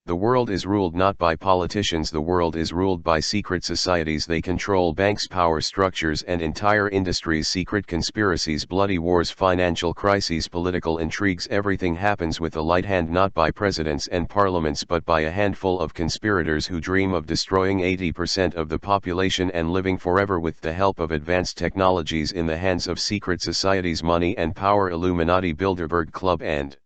The world is ruled not by politicians, the world is ruled by secret societies. They control banks, power structures and entire industries, secret conspiracies, bloody wars, financial crises, political intrigues. Everything happens with a light hand, not by presidents and parliaments but by a handful of conspirators who dream of destroying 80% of the population and living forever with the help of advanced technologies in the hands of secret societies. Money and power, Illuminati, Bilderberg Club and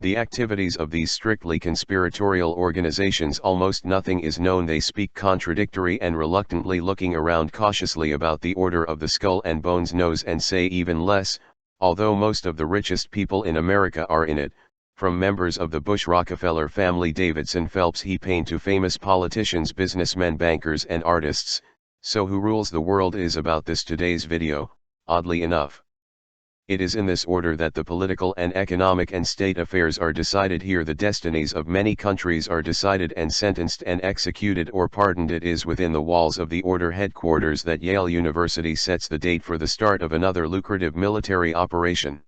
the activities of these strictly conspiratorial organizations. Almost nothing is known. They speak contradictory and reluctantly, looking around cautiously about the Order of the Skull and Bones knows and say even less, although most of the richest people in America are in it, from members of the Bush Rockefeller family, Davidson, Phelps, He Paine, to famous politicians, businessmen, bankers and artists. So who rules the world is about this today's video, oddly enough. It is in this order that the political and economic and state affairs are decided. Here the destinies of many countries are decided and sentenced and executed or pardoned. It is within the walls of the order headquarters that Yale University sets the date for the start of another lucrative military operation.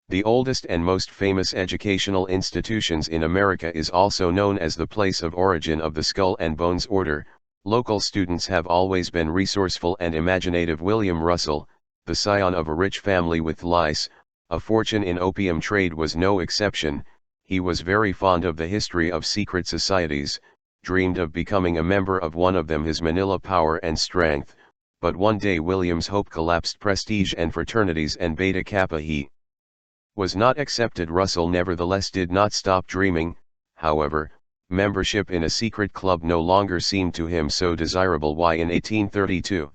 The oldest and most famous educational institutions in America is also known as the place of origin of the Skull and Bones Order. Local students have always been resourceful and imaginative. William Russell, the scion of a rich family with lice, a fortune in opium trade, was no exception. He was very fond of the history of secret societies, dreamed of becoming a member of one of them, his Manila power and strength, but one day William's hope collapsed. Prestige and fraternities and Beta Kappa, he was not accepted. Russell nevertheless did not stop dreaming. However, membership in a secret club no longer seemed to him so desirable. Why? In 1832,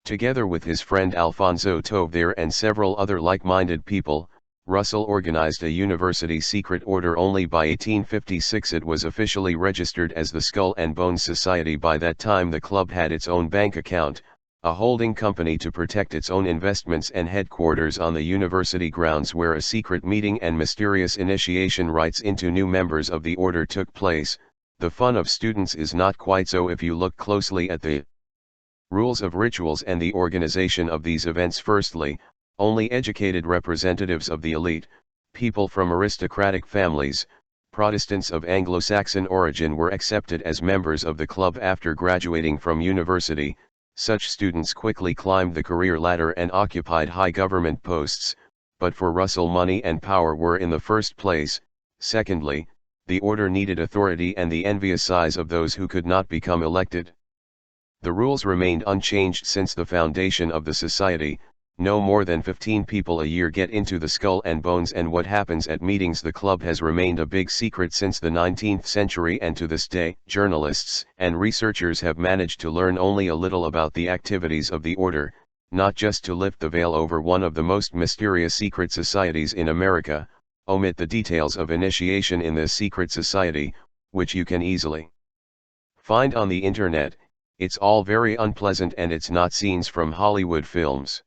together with his friend Alfonso Tovar and several other like-minded people, Russell organized a university secret order. Only by 1856 it was officially registered as the Skull and Bones Society. By that time the club had its own bank account, a holding company to protect its own investments, and headquarters on the university grounds, where a secret meeting and mysterious initiation rites into new members of the order took place. The fun of students is not quite so if you look closely at the rules of rituals and the organization of these events. Firstly, only educated representatives of the elite, people from aristocratic families, Protestants of Anglo-Saxon origin, were accepted as members of the club after graduating from university. Such students quickly climbed the career ladder and occupied high government posts, but for Russell money and power were in the first place. Secondly, the order needed authority and the envious eyes of those who could not become elected. The rules remained unchanged since the foundation of the society. No more than 15 people a year get into the Skull and Bones, and what happens at meetings. The club has remained a big secret since the 19th century, and to this day, journalists and researchers have managed to learn only a little about the activities of the order. Not just to lift the veil over one of the most mysterious secret societies in America, omit the details of initiation in this secret society, which you can easily find on the internet. It's all very unpleasant, and it's not scenes from Hollywood films.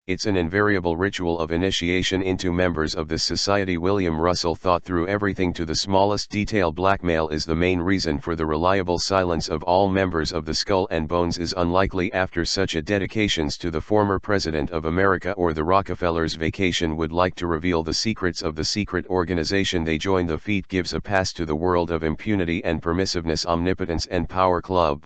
It's an invariable ritual of initiation into members of this society. William Russell thought through everything to the smallest detail. Blackmail is the main reason for the reliable silence of all members of the Skull and Bones is unlikely after such a dedications to the former president of America or the Rockefellers. Vacation would like to reveal the secrets of the secret organization they join. The feat gives a pass to the world of impunity and permissiveness, omnipotence and power club.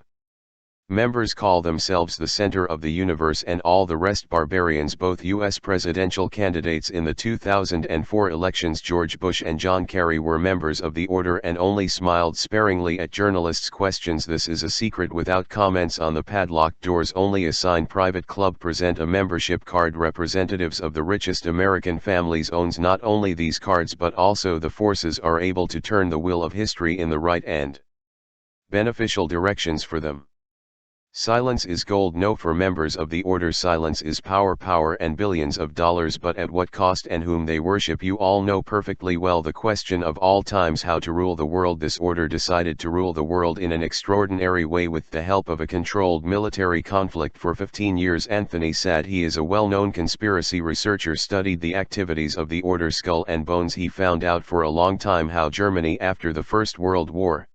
Members call themselves the center of the universe and all the rest barbarians. Both U.S. presidential candidates in the 2004 elections, George Bush and John Kerry, were members of the order and only smiled sparingly at journalists' questions. This is a secret without comments on the padlocked doors. Only a signed private club present a membership card. Representatives of the richest American families owns not only these cards but also the forces are able to turn the wheel of history in the right and beneficial directions for them. Silence is gold. No, for members of the order silence is power. Power and billions of dollars, but at what cost and whom they worship you all know perfectly well. The question of all times: how to rule the world. This order decided to rule the world in an extraordinary way with the help of a controlled military conflict for 15 years. Anthony Saad, he is a well-known conspiracy researcher, studied the activities of the order Skull and Bones. He found out for a long time how Germany after the First World War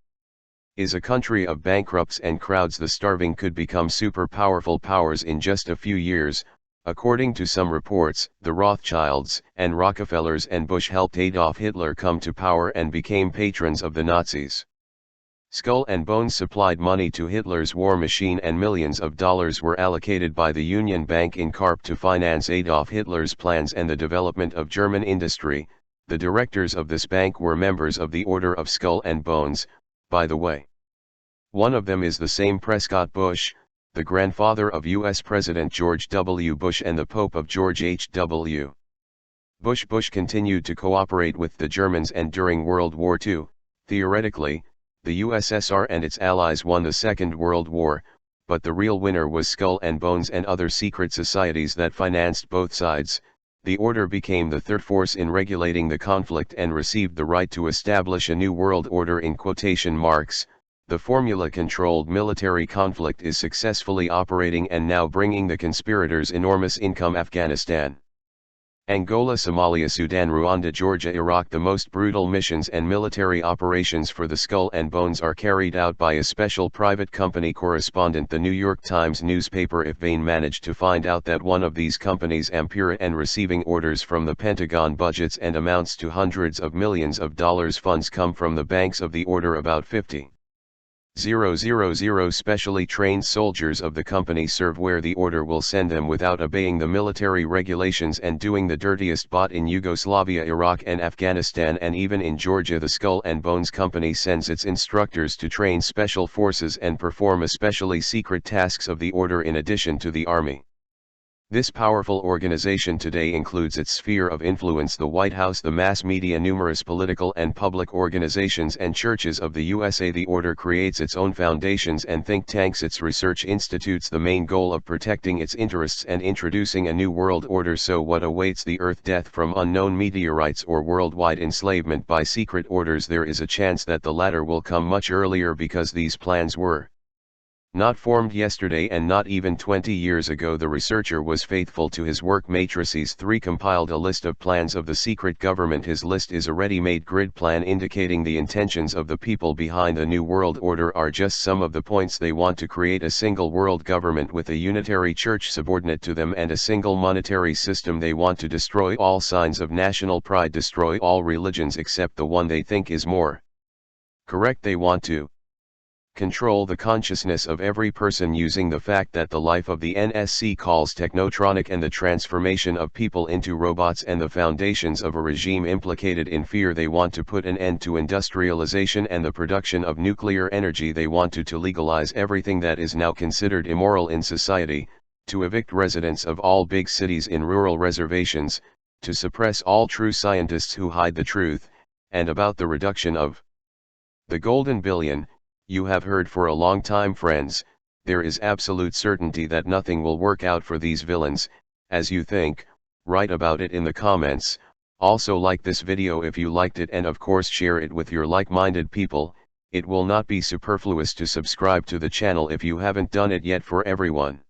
is a country of bankrupts and crowds. The starving could become super powerful powers in just a few years. According to some reports, the Rothschilds and Rockefellers and Bush helped Adolf Hitler come to power and became patrons of the Nazis. Skull and Bones supplied money to Hitler's war machine, and millions of dollars were allocated by the Union Bank in Karp to finance Adolf Hitler's plans and the development of German industry. The directors of this bank were members of the Order of Skull and Bones, by the way. One of them is the same Prescott Bush, the grandfather of U.S. President George W. Bush and the Pope of George H.W. Bush. Bush continued to cooperate with the Germans, and during World War II, theoretically, the USSR and its allies won the Second World War, but the real winner was Skull and Bones and other secret societies that financed both sides. The order became the third force in regulating the conflict and received the right to establish a new world order in quotation marks. The formula-controlled military conflict is successfully operating and now bringing the conspirators enormous income. Afghanistan, Angola, Somalia, Sudan, Rwanda, Georgia, Iraq. The most brutal missions and military operations for the Skull and Bones are carried out by a special private company. Correspondent, The New York Times newspaper. If Bain managed to find out that one of these companies, Ampere, and receiving orders from the Pentagon, budgets and amounts to hundreds of millions of dollars. Funds come from the banks of the order. About 50,000 specially trained soldiers of the company serve where the order will send them without obeying the military regulations and doing the dirtiest bot in Yugoslavia, Iraq and Afghanistan, and even in Georgia. The Skull and Bones company sends its instructors to train special forces and perform especially secret tasks of the order in addition to the army. This powerful organization today includes its sphere of influence the White House, the mass media, numerous political and public organizations and churches of the USA. The order creates its own foundations and think tanks, its research institutes, the main goal of protecting its interests and introducing a new world order. So what awaits the Earth? Death from unknown meteorites or worldwide enslavement by secret orders? There is a chance that the latter will come much earlier, because these plans were not formed yesterday and not even 20 years ago. The researcher was faithful to his work. Matrices 3 compiled a list of plans of the secret government. His list is a ready-made grid plan indicating the intentions of the people behind the New World Order are just some of the points. They want to create a single world government with a unitary church subordinate to them and a single monetary system. They want to destroy all signs of national pride, destroy all religions except the one they think is more correct. They want to control the consciousness of every person using the fact that the life of the NSC calls technotronic and the transformation of people into robots and the foundations of a regime implicated in fear. They want to put an end to industrialization and the production of nuclear energy. They want to legalize everything that is now considered immoral in society, to evict residents of all big cities in rural reservations, to suppress all true scientists who hide the truth, and about the reduction of the golden billion. You have heard for a long time, friends, there is absolute certainty that nothing will work out for these villains, as you think. Write about it in the comments. Also like this video if you liked it, and of course share it with your like-minded people. It will not be superfluous to subscribe to the channel if you haven't done it yet. For everyone.